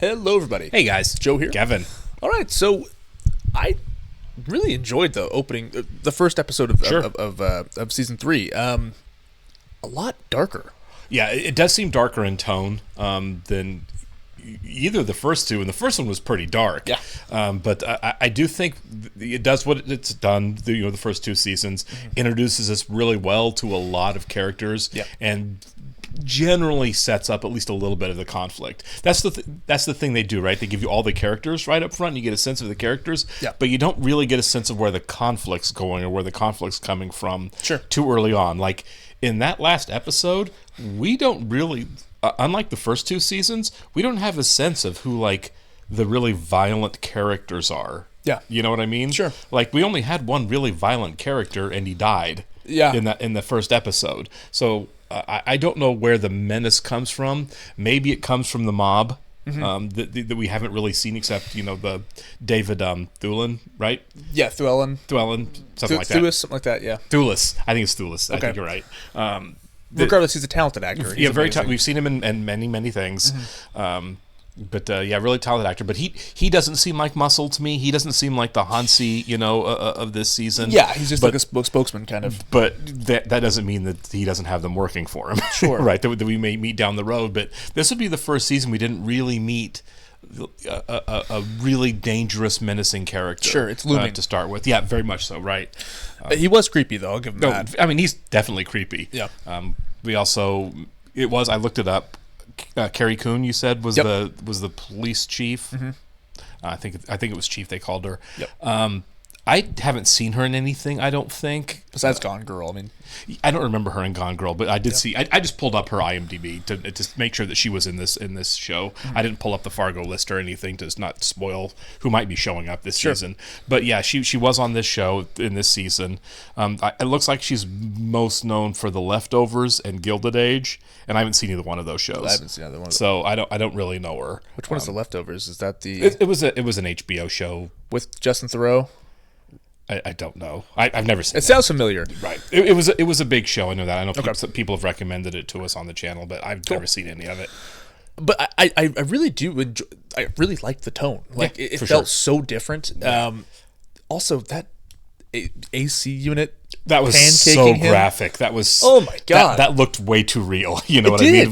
Hello, everybody. Hey guys, Joe here. Kevin. All right, so I really enjoyed the opening, the first episode of season 3. A lot darker. Yeah, it does seem darker in tone than either the first two, and the first one was pretty dark. Yeah. But I do think it does what it's done. The first two seasons introduces us really well to a lot of characters, and generally sets up at least a little bit of the conflict. That's the thing they do, right? They give you all the characters right up front. And you get a sense of the characters, but you don't really get a sense of where the conflict's going or where the conflict's coming from. Too early on. Like in that last episode, we don't really. Unlike the first two seasons, we don't have a sense of who, like, the really violent characters are. Yeah. You know what I mean? Sure. Like, we only had one really violent character, and he died in the first episode. So, I don't know where the menace comes from. Maybe it comes from the mob that we haven't really seen, except, the David Thulin, right? Yeah, Thulin, something like that. Thulis, something like that, yeah. Thulis. I think it's Thulis. Okay. I think you're right. Regardless, he's a talented actor. He's very talented. We've seen him in many, many things. Really talented actor. But he doesn't seem like muscle to me. He doesn't seem like the Hansi, of this season. Yeah, he's just like a spokesman kind of. But that doesn't mean that he doesn't have them working for him. Sure. Right, that we may meet down the road. But this would be the first season we didn't really meet a really dangerous, menacing character. Sure, it's looming. To start with. Yeah, very much so, right. He was creepy, though. I'll give him that. I mean, he's definitely creepy. Yeah. I looked it up. Carrie Coon, you said, was the police chief. I think it was chief they called her. Yep. I haven't seen her in anything, I don't think. Besides Gone Girl, I mean. I don't remember her in Gone Girl, but I did see. I just pulled up her IMDb to make sure that she was in this show. I didn't pull up the Fargo list or anything to not spoil who might be showing up this season. But yeah, she was on this show in this season. It looks like she's most known for The Leftovers and Gilded Age, and I haven't seen either one of those shows. I haven't seen either one. So I don't really know her. Which one is The Leftovers? Is that the? It was an HBO show with Justin Theroux. I don't know. I've never seen it. It sounds familiar. Right. It was a big show. I know that. I know people have recommended it to us on the channel, but I've never seen any of it. But I really do enjoy. I really liked the tone. Like it felt so different. Also, that AC unit. That was so graphic. That was oh my god. That looked way too real. You know what I mean?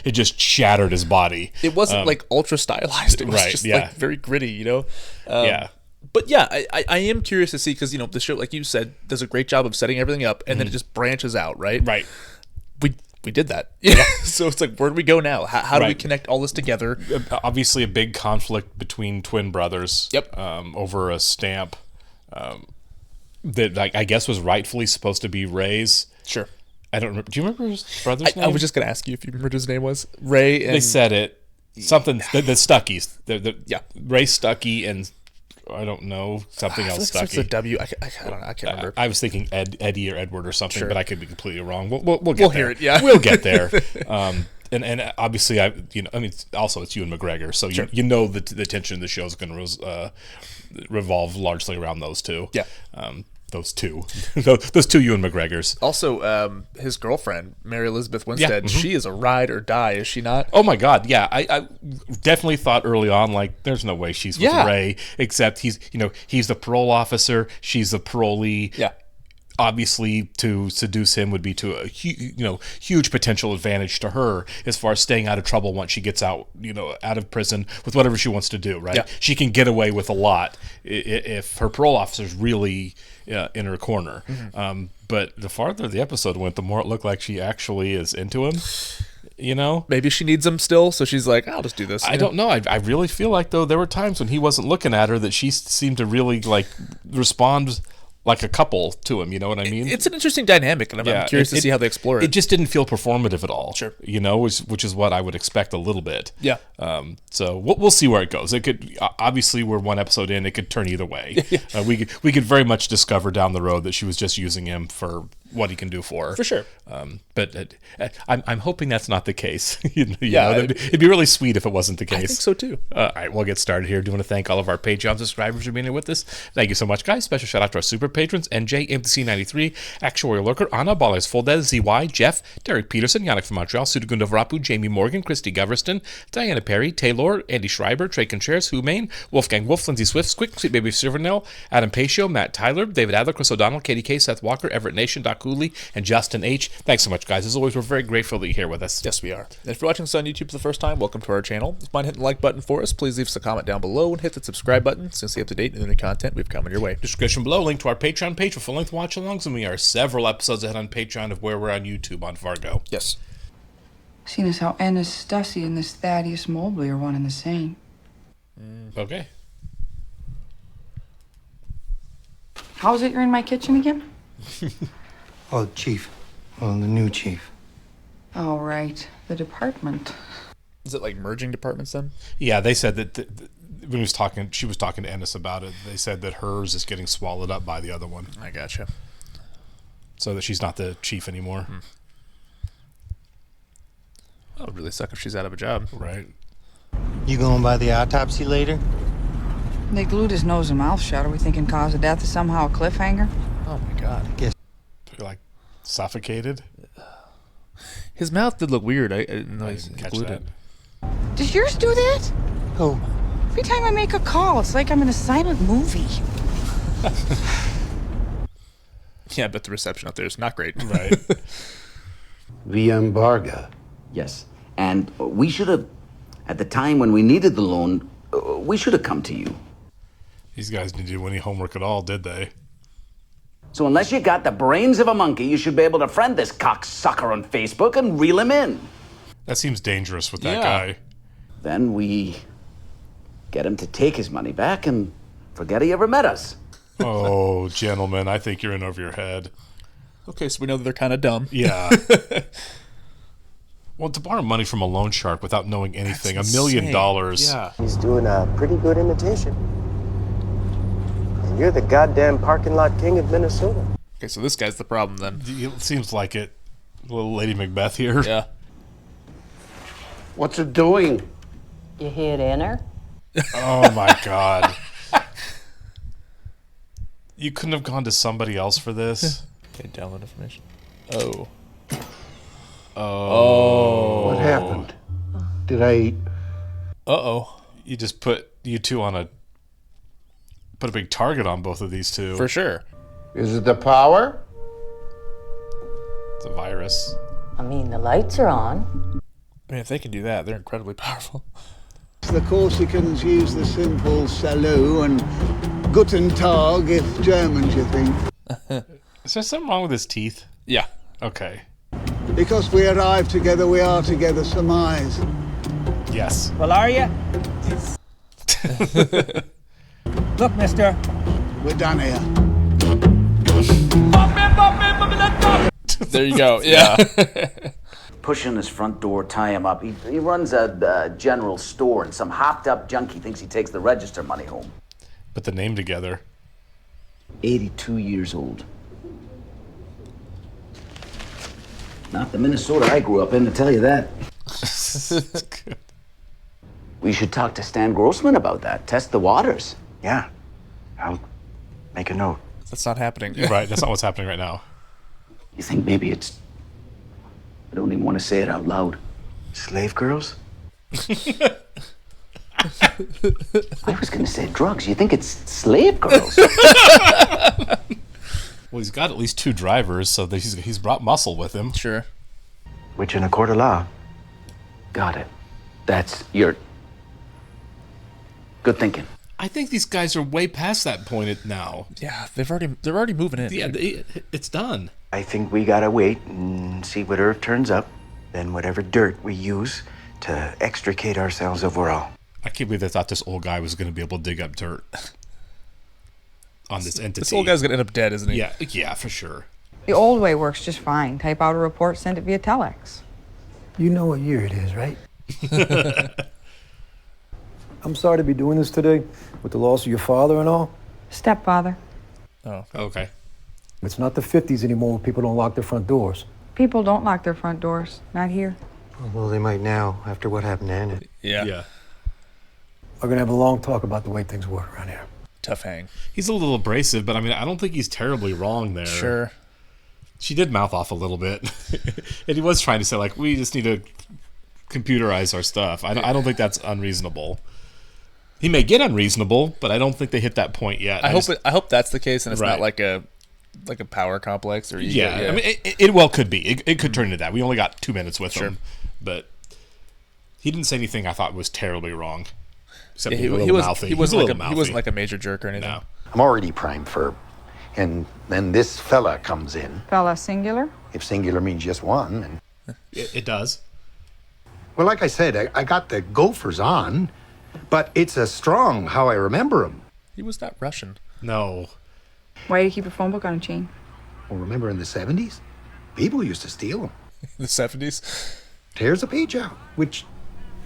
It just shattered his body. It wasn't like ultra stylized. It was just like very gritty. But yeah, I am curious to see because the show, like you said, does a great job of setting everything up, and then it just branches out, right? Right. We did that. Yeah. So it's like, where do we go now? How do we connect all this together? Obviously, a big conflict between twin brothers. Yep. Over a stamp that I guess was rightfully supposed to be Ray's. Sure. I don't remember. Do you remember his brother's name? I was just going to ask you if you remembered his name was Ray. And... They said it. Something the Stuckies. Ray Stuckey and. I don't know, something else. It's a W. I don't know. I can't remember. I was thinking Eddie or Edward or something, but I could be completely wrong. We'll get there. Hear it. Yeah, we'll get there. And obviously, also it's Ewan McGregor, so you know the tension of the show is going to revolve largely around those two. Yeah. Those two Ewan McGregors. Also, his girlfriend, Mary Elizabeth Winstead, she is a ride or die, is she not? Oh my God, yeah. I definitely thought early on, like, there's no way she's with Ray, except he's the parole officer, she's the parolee. Yeah. Obviously, to seduce him would be to a huge potential advantage to her as far as staying out of trouble once she gets out of prison with whatever she wants to do. Right? Yeah. She can get away with a lot if her parole officer's really in her corner. But the farther the episode went, the more it looked like she actually is into him. Maybe she needs him still, so she's like, I'll just do this. I don't know. I really feel like though there were times when he wasn't looking at her that she seemed to really like respond like a couple to him, you know what I mean? It's an interesting dynamic, and I'm curious to see how they explore it. It just didn't feel performative at all. Sure. Which is what I would expect a little bit. Yeah. So we'll see where it goes. It could obviously we're one episode in. It could turn either way. We could very much discover down the road that she was just using him for what he can do for her. For sure. But I'm hoping that's not the case. It'd be really sweet if it wasn't the case. I think so too. All right, we'll get started here. Do want to thank all of our Patreon subscribers for being here with us. Thank you so much, guys. Special shout out to our super patrons: NJ, MTC93, Actuarial Lurker, Anna, Ballers, Fuldez, ZY, Jeff, Derek Peterson, Yannick from Montreal, Sudagunda Varapu, Jamie Morgan, Christy Goverston, Diana Perry, Taylor, Andy Schreiber, Trey Contreras, Humain, Wolfgang Wolf, Lindsay Swift, Squick, Sweet Baby Silvernell, Adam Pacio, Matt Tyler, David Adler, Chris O'Donnell, Katie K, Seth Walker, Everett Nation, Doc Cooley, and Justin H. Thanks so much, guys. As always, we're very grateful that you're here with us. Yes, we are. And if you're watching us on YouTube for the first time, welcome to our channel. If you mind hitting the like button for us, please leave us a comment down below and hit the subscribe button so you stay up to date with the new content we've coming your way. Description below, link to our Patreon page for full-length watch-alongs, and we are several episodes ahead on Patreon of where we're on YouTube on Fargo. Yes. Seeing as how Ennis Stussy and this Thaddeus Mobley are one and the same. Okay. How is it you're in my kitchen again? Oh, Chief. Oh, the new chief. Oh, right. The department. Is it like merging departments then? Yeah, they said that when she was talking to Ennis about it, they said that hers is getting swallowed up by the other one. I gotcha. So that she's not the chief anymore. That would really suck if she's out of a job. Right. You going by the autopsy later? They glued his nose and mouth shut. Are we thinking cause of death is somehow a cliffhanger? Oh my god. Guess. Like suffocated. His mouth did look weird. I didn't know I he didn't catch glued that. it. Does yours do that? Oh, Every time I make a call, it's like I'm in a silent movie. Yeah, but the reception out there is not great. Right. The embargo. Yes. And we should have, at the time when we needed the loan, we should have come to you. These guys didn't do any homework at all, did they? So unless you got the brains of a monkey, you should be able to friend this cocksucker on Facebook and reel him in. That seems dangerous with that Yeah. guy. Then we get him to take his money back and forget he ever met us. Oh, gentlemen, I think you're in over your head. Okay, so we know that they're kind of dumb. Yeah. Well, to borrow money from a loan shark without knowing anything, That's $1 million. insane. Yeah. He's doing a pretty good imitation. And you're the goddamn parking lot king of Minnesota. Okay, so this guy's the problem then. It seems like it. Little Lady Macbeth here. Yeah. What's it doing? You hit enter? Oh my god. You couldn't have gone to somebody else for this? Okay, download information. Oh. What happened? Did I... Uh-oh. You just put you two on a big target on both of these two. For sure. Is it the power? It's a virus. I mean, the lights are on. I mean, if they can do that, they're incredibly powerful. The Corsicans use the simple salut and guten Tag if Germans, you think. Is there something wrong with his teeth? Yeah. Okay. Because we arrive together, we are together, surmise. Yes. Well, are you? Look, mister. We're done here. There you go. Yeah. Push in his front door, tie him up. He runs a general store, and some hopped-up junkie thinks he takes the register money home. Put the name together. 82 years old. Not the Minnesota I grew up in, to tell you that. We should talk to Stan Grossman about that. Test the waters. Yeah. I'll make a note. That's not happening. Right, that's not what's happening right now. You think maybe it's... I don't even want to say it out loud. Slave girls? I was going to say drugs. You think it's slave girls? Well, he's got at least 2 drivers, so that he's brought muscle with him. Sure. Which in a court of law. Got it. That's your... Good thinking. I think these guys are way past that point now. Yeah, they're already moving in. Yeah, it's done. I think we gotta wait and see what earth turns up, then whatever dirt we use to extricate ourselves overall. I can't believe they thought this old guy was going to be able to dig up dirt on this entity. This old guy's gonna end up dead, isn't he? Yeah, for sure. The old way works just fine. Type out a report, send it via telex. You know what year it is, right? I'm sorry to be doing this today with the loss of your father and all. Stepfather. Oh. Okay. It's not the 50s anymore where people don't lock their front doors. People don't lock their front doors. Not here. Well, they might now, after what happened to Anna. Yeah. We're gonna have a long talk about the way things work around here. Tough hang. He's a little abrasive, but I mean, I don't think he's terribly wrong there. Sure. She did mouth off a little bit. And he was trying to say, like, we just need to computerize our stuff. I don't think that's unreasonable. He may get unreasonable, but I don't think they hit that point yet. I hope that's the case, and it's not like a power complex or ego. Yeah. I mean, it well could be. It could turn into that. We only got 2 minutes with him, but he didn't say anything I thought was terribly wrong. Except he wasn't like a major jerk or anything. No. I'm already primed for, and then this fella comes in. Fella singular? If singular means just one. And it does. Well, like I said, I got the gophers on, but it's a strong how I remember him. He was not Russian. No. Why do you keep a phone book on a chain? Well, remember in the 70s? People used to steal them. The 70s? Tears a page out, which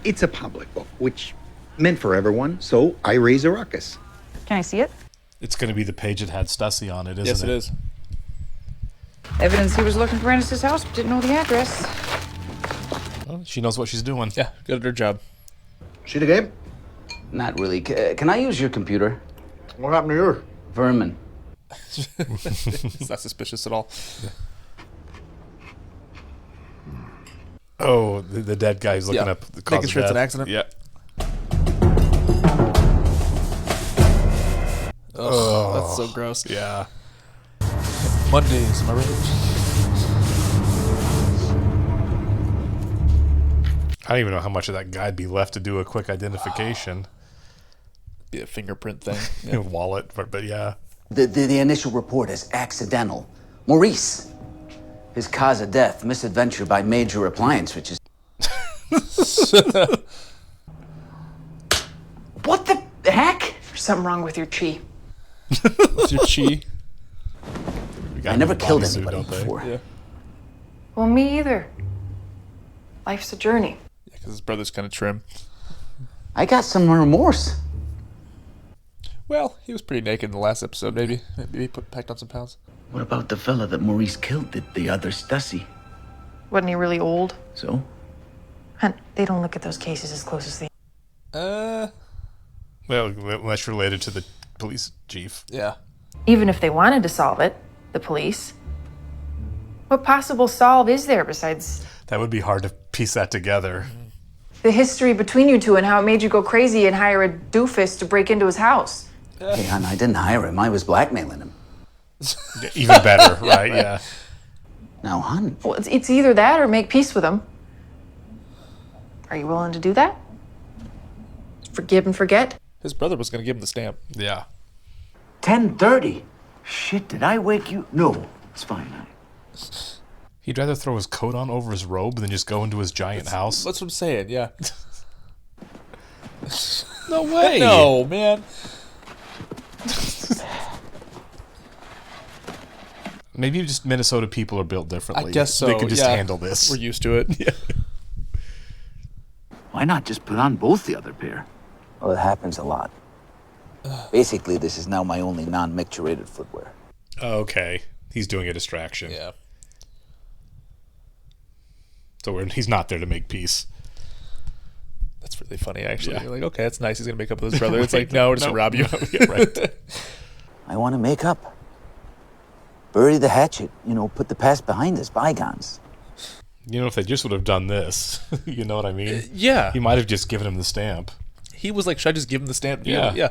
it's a public book, which meant for everyone, so I raise a ruckus. Can I see it? It's going to be the page that had Stussy on it, isn't it? Yes, it is. Evidence he was looking for Ennis's house, but didn't know the address. Well, she knows what she's doing. Yeah, good at her job. See the game? Not really. Can I use your computer? What happened to yours? Vermin. It's not suspicious at all. Oh, the dead guy's looking up the cause making sure of it's an death. accident. Yeah. Oh, that's so gross. Yeah. Mondays, am I right? I don't even know how much of that guy'd be left to do a quick identification. Be a fingerprint thing. Yeah. Wallet, but yeah. The initial report is accidental. Maurice. His cause of death, misadventure by major appliance, which is... What the heck? There's something wrong with your chi. What's your chi? I never killed anybody before. Yeah. Well, me either. Life's a journey. Yeah, because his brother's kind of trim. I got some remorse. Well, he was pretty naked in the last episode, maybe. Maybe he packed on some pounds. What about the fella that Maurice killed, the other Stussy? Wasn't he really old? So? Hun, they don't look at those cases as close as they... Well, unless related to the police chief. Yeah. Even if they wanted to solve it, the police, what possible solve is there besides... That would be hard to piece that together. The history between you two and how it made you go crazy and hire a doofus to break into his house. Hey, hon, I didn't hire him. I was blackmailing him. Even better, right? Yeah. Now, hon. Well, it's either that or make peace with him. Are you willing to do that? Forgive and forget? His brother was going to give him the stamp. Yeah. 10:30. Shit, did I wake you? No, it's fine. He'd rather throw his coat on over his robe than just go into his giant house. That's what I'm saying, yeah. No way. No, man. Maybe just Minnesota people are built differently. I guess so. They can just handle this. We're used to it. Yeah. Why not just put on both the other pair? Well, it happens a lot. Basically, this is now my only non-micturated footwear. Okay. He's doing a distraction. Yeah. So he's not there to make peace. That's really funny, actually. Yeah. You're like, okay, that's nice. He's going to make up with his brother. It's like, no, just to rob you. Yeah, right. I want to make up. Bury the hatchet, put the past behind us, bygones. If they just would have done this, you know what I mean? Yeah. He might have just given him the stamp. He was like, should I just give him the stamp? Yeah. Yeah.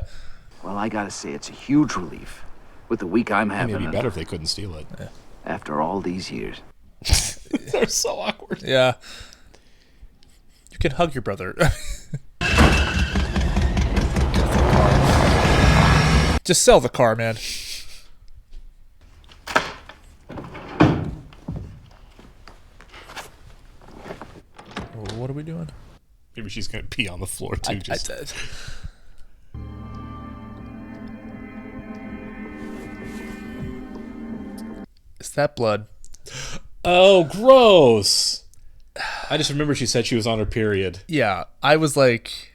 Well, I gotta say, it's a huge relief. With the week I'm having. It'd be better if they couldn't steal it. Yeah. After all these years. They're so awkward. Yeah. You can hug your brother. Just sell the car, man. What are we doing? Maybe she's going to pee on the floor, too. Is that blood? Oh, gross. I just remember she said she was on her period. Yeah, I was like...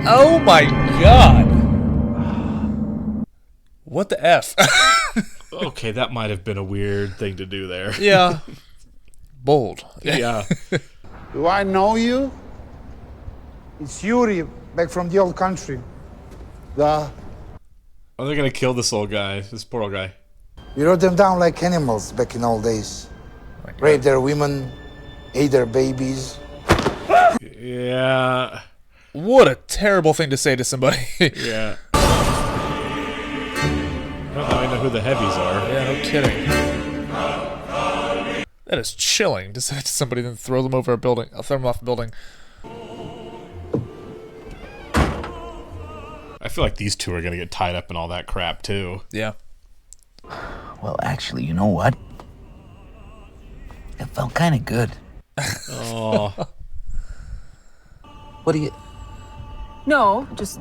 Oh my god! what the F? Okay, that might have been a weird thing to do there. Yeah. Bold. Yeah. Do I know you? It's Yuri, back from the old country. The... Oh, they're gonna kill this old guy, this poor old guy. We wrote them down like animals back in old days. Rape their women, ate their babies. Yeah. What a terrible thing to say to somebody. Yeah. Well, now I know who the heavies are. Yeah, no kidding. That is chilling to say to somebody, then throw them over a building. I'll throw them off a building. I feel like these two are gonna get tied up in all that crap too. Yeah. Well, actually, you know what? It felt kind of good. Oh. What do you... No, just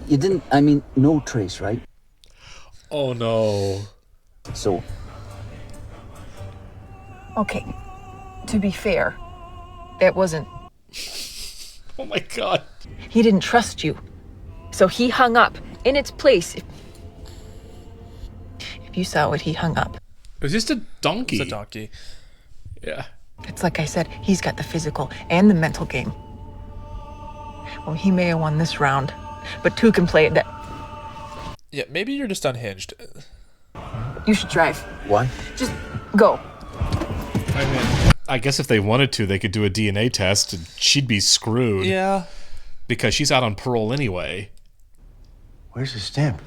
You didn't... I mean, no trace, right? Oh no. So... okay. To be fair, it wasn't. Oh my god. He didn't trust you, so he hung up in its place. If you saw what he hung up, It was just a donkey. It's a donkey. Yeah. it's like I said, he's got the physical and the mental game. Well, he may have won this round, but two can play it. Yeah, maybe you're just unhinged. You should drive. Why? Just go. I mean, I guess if they wanted to, they could do a DNA test and she'd be screwed. Yeah. Because she's out on parole anyway. Where's the stamp?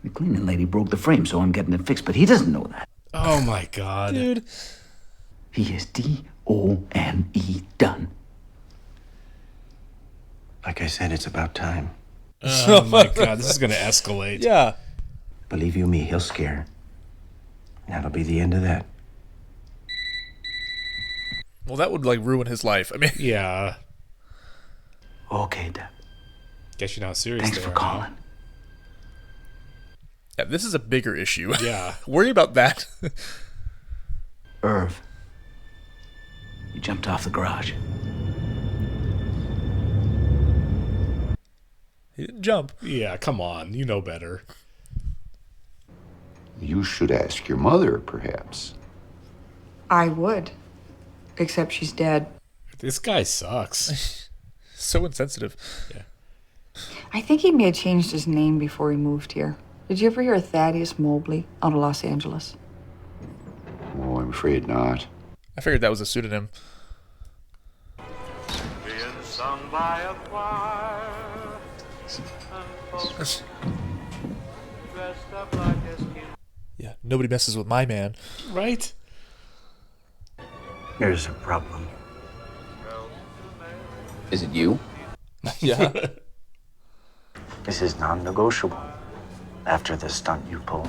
The cleaning lady broke the frame, so I'm getting it fixed, but he doesn't know that. Oh my god. Dude. He is D-O-N-E, done. Like I said, it's about time. Oh my god, this is gonna escalate. Yeah. Believe you me, he'll scare. That'll be the end of that. Well, that would, like, ruin his life. I mean... Yeah. Okay, Deb. Guess you're not serious. Thanks for calling. Yeah, this is a bigger issue. Yeah. Worry about that. Irv. You jumped off the garage. He didn't jump. Yeah, come on. You know better. You should ask your mother, perhaps. I would. Except she's dead. This guy sucks. So insensitive. Yeah. I think he may have changed his name before he moved here. Did you ever hear of Thaddeus Mobley out of Los Angeles? Oh, I'm afraid not. I figured that was a pseudonym. Being sung by a choir and folks dressed up like Yeah, nobody messes with my man. Right? Here's a problem. Is it you? Yeah. This is non-negotiable. After the stunt you pulled,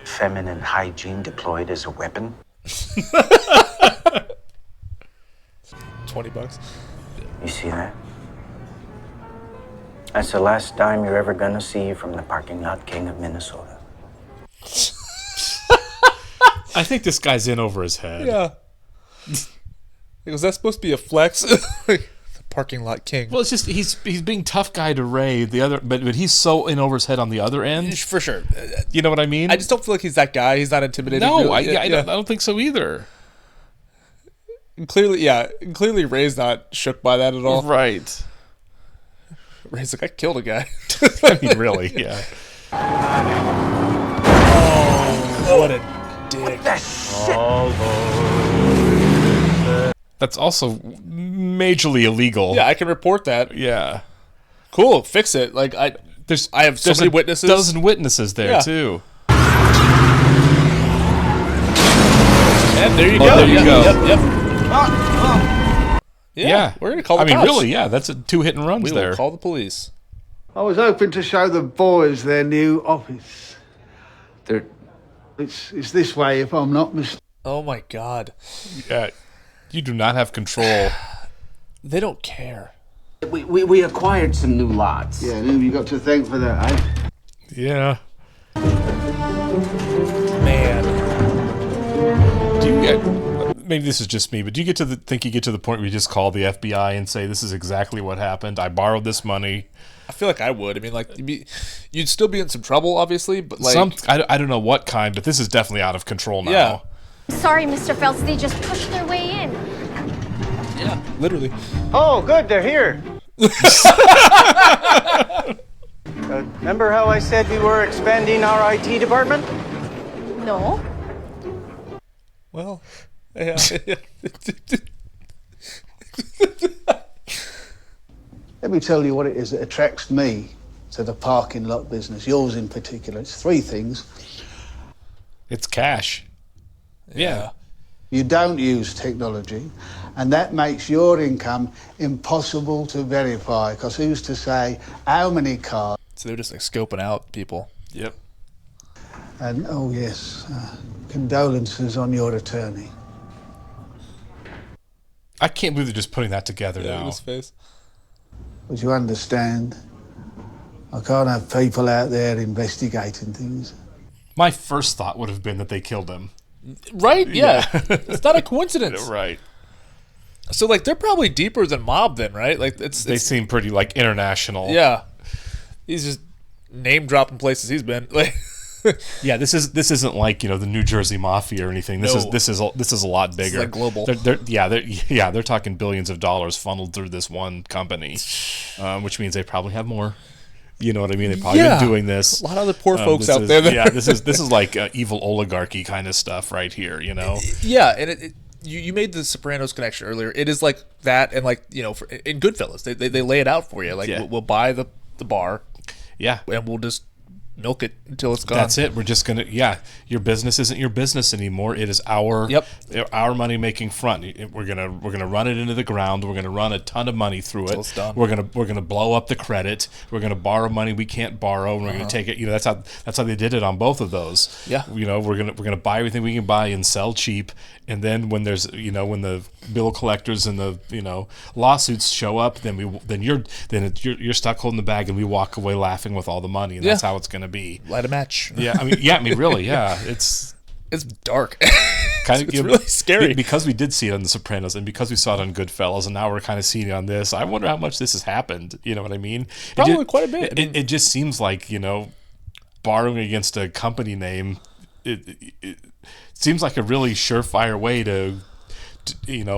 feminine hygiene deployed as a weapon. $20. You see that? That's the last dime you're ever gonna see from the parking lot king of Minnesota. I think this guy's in over his head. Yeah. Was that supposed to be a flex? The parking lot king. Well, it's just he's being tough guy to Ray. The other, but he's so in over his head on the other end. For sure. You know what I mean? I just don't feel like he's that guy. He's not intimidating. No, really. I don't think so either. And clearly Ray's not shook by that at all. Right. Ray's like, I killed a guy. I mean, really, yeah. Oh, what a dick. What the shit? That's also majorly illegal. Yeah, I can report that. Yeah. Cool, fix it. Like I have so many witnesses. Dozen witnesses there too. And there you go. There you go. Yep. Yeah. We're gonna call the I mean, cops. really, yeah. That's two hit and runs We there. will call the police. I was hoping to show the boys their new office. It's this way, if I'm not mistaken. Oh my god. Yeah. You do not have control. They don't care. We acquired some new lots. Yeah, who have you got to thank for that, eh? Yeah. Man. maybe this is just me, but do you think you get to the point where you just call the FBI and say, this is exactly what happened? I borrowed this money. I feel like I would. I mean, like, you'd still be in some trouble, obviously, but like... I don't know what kind, but this is definitely out of control now. Yeah. Sorry, Mr. Phelps, they just pushed their way in. Yeah, literally. Oh, good, they're here. Remember how I said we were expanding our IT department? No. Well, yeah. Let me tell you what it is that attracts me to the parking lot business, yours in particular. It's three things. It's cash. Yeah. You don't use technology, and that makes your income impossible to verify, because who's to say how many cars... So they're just like scoping out people. Yep. And, oh yes, condolences on your attorney. I can't believe they're just putting that together now. His face. But you understand, I can't have people out there investigating things. My first thought would have been that they killed him. Right? Yeah. It's not a coincidence. Right. So, like, they're probably deeper than mob then, right? Like, they seem pretty, like, international. Yeah. He's just name-dropping places he's been. Like... Yeah, this isn't like, the New Jersey Mafia or anything. This is a lot bigger. It's like global. They're talking billions of dollars funneled through this one company, which means they probably have more. You know what I mean? They've probably been doing this. A lot of the poor folks out there. This is like evil oligarchy kind of stuff right here. Yeah, and you made the Sopranos connection earlier. It is like that, and like in Goodfellas, they lay it out for you. Like we'll buy the bar. Yeah, and we'll just milk it until it's gone. That's it. We're just gonna your business isn't your business anymore. It is our money making front. We're gonna run it into the ground. We're gonna run a ton of money through it. It's done. We're gonna blow up the credit. We're gonna borrow money we can't borrow, and we're gonna take it. That's how they did it on both of those. Yeah. We're gonna buy everything we can buy and sell cheap. And then when there's when the bill collectors and the lawsuits show up, then you're stuck holding the bag, and we walk away laughing with all the money, and that's how it's gonna be. Light a match. Yeah, I mean, really, yeah. It's dark. It's really scary because we did see it on The Sopranos, and because we saw it on Goodfellas, and now we're kind of seeing it on this. I wonder how much this has happened. You know what I mean? Probably quite a bit. It just seems like borrowing against a company name. It seems like a really surefire way to in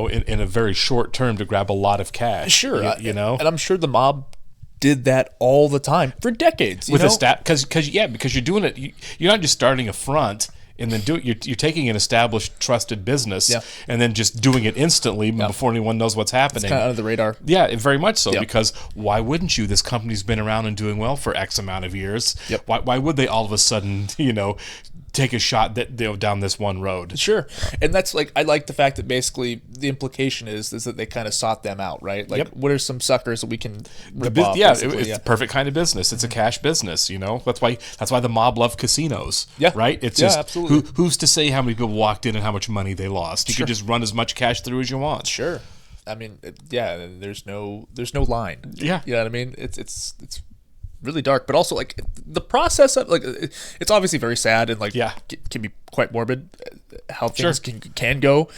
a very short term to grab a lot of cash. Sure, and I'm sure the mob did that all the time for decades. With because you're doing it. You're not just starting a front and then you're taking an established, trusted business and then just doing it instantly before anyone knows what's happening. It's kind of under the radar. Yeah, very much so. Because why wouldn't you? This company's been around and doing well for X amount of years. Yep. Why would they all of a sudden take a shot down this one road? Sure. And that's like, I like the fact that basically the implication is that they kind of sought them out, right? Like, what are some suckers that we can rip off? Yeah, it's the perfect kind of business. It's a cash business, That's why the mob love casinos. Yeah. Right? It's just absolutely. Who's to say how many people walked in and how much money they lost? You could just run as much cash through as you want. Sure. I mean, there's no line. Yeah. You know what I mean? It's really dark, but also like the process of like it's obviously very sad and like can be quite morbid how things can go,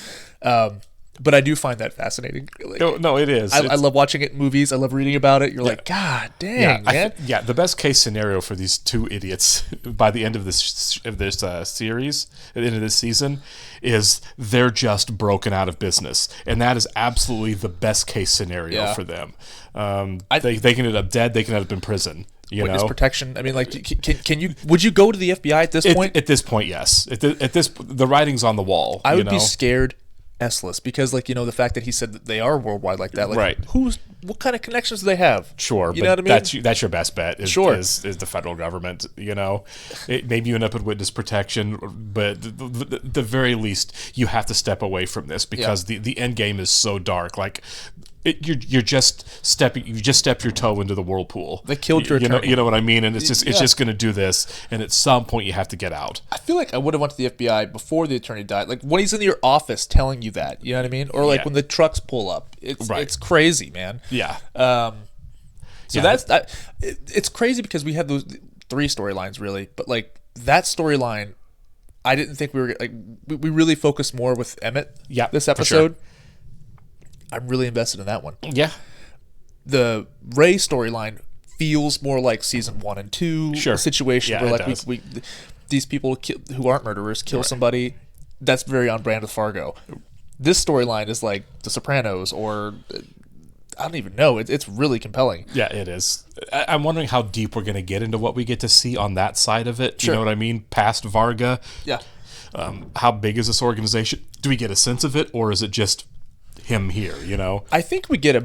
but I do find that fascinating. Like, no, it is. I love watching it in movies. I love reading about it. You're like, God dang, man. The best case scenario for these two idiots by the end of this series, at the end of this season, is they're just broken out of business, and that is absolutely the best case scenario for them. They can end up dead. They can end up in prison. Witness protection. I mean, like, can you? Would you go to the FBI at this point? At this point, yes. At this, the writing's on the wall. I would be scared S-less because, like, the fact that he said that they are worldwide like that. Like, right. What kind of connections do they have? Sure, you know what I mean? That's your best bet. Is the federal government. Maybe you end up with witness protection, but the very least you have to step away from this because the end game is so dark. Like. You just stepped your toe into the whirlpool. They killed your attorney. You know what I mean? And it's just going to do this. And at some point, you have to get out. I feel like I would have went to the FBI before the attorney died. Like when he's in your office telling you that. You know what I mean? Or like when the trucks pull up. It's crazy, man. Yeah. It's crazy because we have those 3 storylines really, but like that storyline I didn't think we were like we really focused more with Emmett. Yeah, this for sure. episode. I'm really invested in that one. Yeah, the Ray storyline feels more like season 1 and 2 situation where like we these people who aren't murderers kill somebody. That's very on brand with Fargo. This storyline is like The Sopranos, or I don't even know. It's really compelling. Yeah, it is. I'm wondering how deep we're going to get into what we get to see on that side of it. You know what I mean? Past Varga. Yeah. How big is this organization? Do we get a sense of it, or is it just him here? You know, I think we get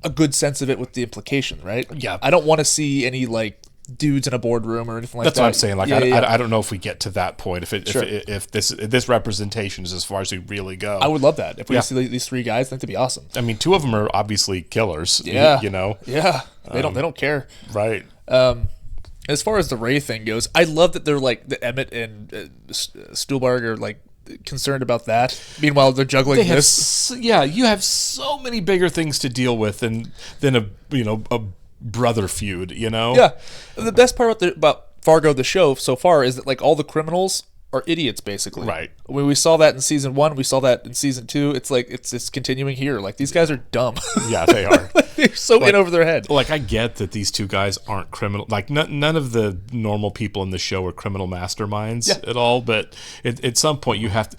a good sense of it with the implication, right? Yeah. I don't want to see any like dudes in a boardroom or anything like that. That's what I'm saying. Like, I don't know if we get to that point. If this representation is as far as we really go. I would love that. If we see these 3 guys, I think that'd be awesome. I mean, 2 of them are obviously killers. Yeah. You know. Yeah. They don't care. Right. As far as the Ray thing goes, I love that they're like the Emmett and Stuhlbarg are like concerned about that. Meanwhile, they're juggling this. You have so many bigger things to deal with than a brother feud, you know? Yeah. The best part about Fargo, the show, so far is that like all the criminals are idiots, basically. Right. When we saw that in season 1, we saw that in season 2. It's like it's continuing here. Like these guys are dumb. Yeah, they are. They're so in over their head. Like I get that these 2 guys aren't criminal. Like none of the normal people in the show are criminal masterminds at all. But at some point, you have to.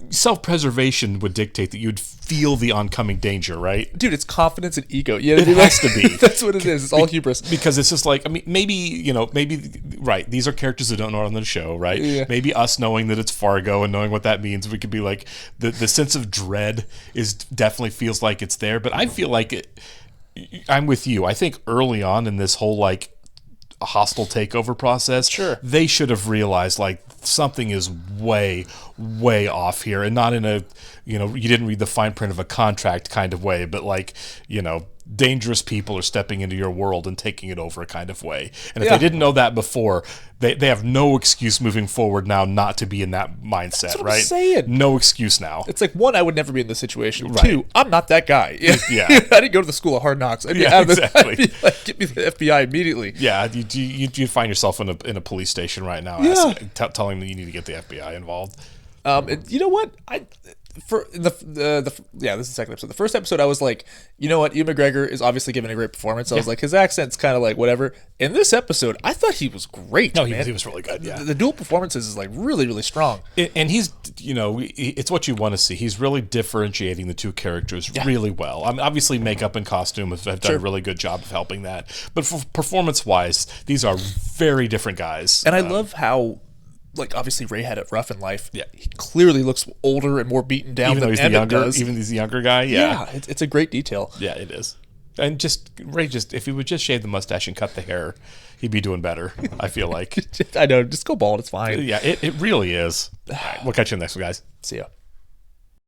Self-preservation would dictate that you'd feel the oncoming danger, right? Dude, it's confidence and ego. Yeah, it has to be. That's what it is. It's all hubris. Because it's just like, I mean, maybe, right, these are characters that don't know on the show, right? Yeah. Maybe us knowing that it's Fargo and knowing what that means, we could be like, the sense of dread definitely feels like it's there. But I feel like I'm with you. I think early on in this whole, like, hostile takeover process, they should have realized like something is way off here, and not in a you didn't read the fine print of a contract kind of way, but like dangerous people are stepping into your world and taking it over kind of way. And if they didn't know that before, they have no excuse moving forward now not to be in that mindset. That's what right? I'm saying. No excuse now. It's like, 1, I would never be in this situation. Right. 2, I'm not that guy. Yeah. I didn't go to the school of hard knocks. I'd be out of this. I'd be like, get me the FBI immediately. Yeah, you find yourself in a police station right now, telling them you need to get the FBI involved. You know what? This is the second episode. The first episode, I was like, you know what? Ewan McGregor is obviously giving a great performance. I was like, his accent's kind of like whatever. In this episode, I thought he was great. No, man. he was really good. Yeah, the dual performances is like really, really strong. And he's, it's what you want to see. He's really differentiating the 2 characters really well. I mean, obviously, makeup and costume have done a really good job of helping that. But for performance-wise, these are very different guys. And I love how, like, obviously Ray had it rough in life. Yeah, he clearly looks older and more beaten down than Emmett does. Even he's the younger guy. Yeah, it's a great detail. Yeah, it is. And Ray, if he would just shave the mustache and cut the hair, he'd be doing better. I feel like. I know. Just go bald. It's fine. Yeah, it really is. All right, we'll catch you next one, guys. See ya.